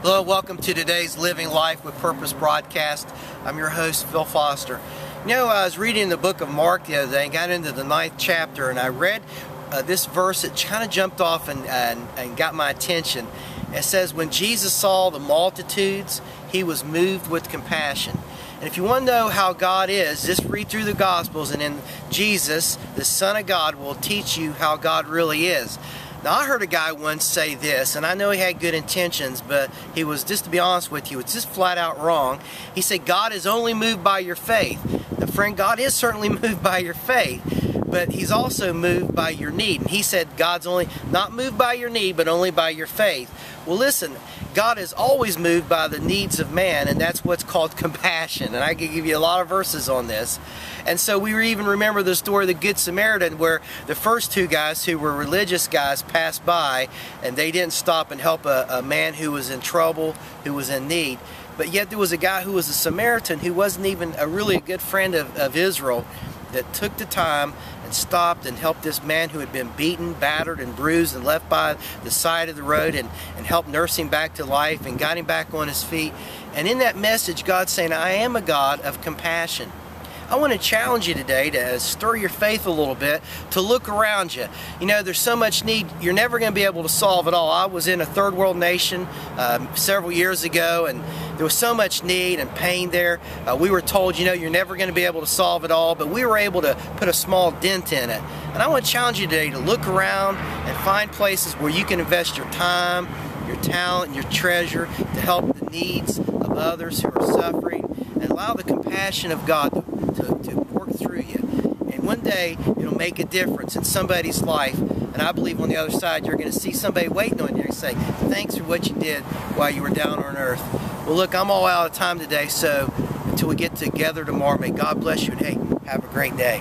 Hello, welcome to today's Living Life with Purpose broadcast. I'm your host, Phil Foster. You know, I was reading the book of Mark the other day and got into the 9th chapter, and I read this verse that kind of jumped off and got my attention. It says, when Jesus saw the multitudes, he was moved with compassion. And if you want to know how God is, just read through the Gospels, and then Jesus, the Son of God, will teach you how God really is. Now, I heard a guy once say this, and I know he had good intentions, but he was, just to be honest with you, it's just flat out wrong. He said, God is only moved by your faith. Now, friend, God is certainly moved by your faith, but he's also moved by your need. And he said God's only not moved by your need, but only by your faith. Well, listen, God is always moved by the needs of man, and that's what's called compassion. And I can give you a lot of verses on this. And so we even remember the story of the Good Samaritan, where the first two guys who were religious guys passed by, and they didn't stop and help a man who was in trouble, who was in need. But yet there was a guy who was a Samaritan who wasn't even a good friend of Israel, that took the time and stopped and helped this man who had been beaten, battered, and bruised and left by the side of the road, and helped nurse him back to life and got him back on his feet. And in that message, God's saying, I am a God of compassion. I want to challenge you today to stir your faith a little bit, to look around you. You know, there's so much need. You're never going to be able to solve it all. I was in a third world nation several years ago, and there was so much need and pain there. We were told, you know, you're never going to be able to solve it all, but we were able to put a small dent in it. And I want to challenge you today to look around and find places where you can invest your time, your talent, and your treasure to help the needs of others who are suffering, and allow the compassion of God to work through you. And one day it'll make a difference in somebody's life, and I believe on the other side you're going to see somebody waiting on you and say, thanks for what you did while you were down on earth. Well, look, I'm all out of time today, so until we get together tomorrow, may God bless you, and hey, have a great day.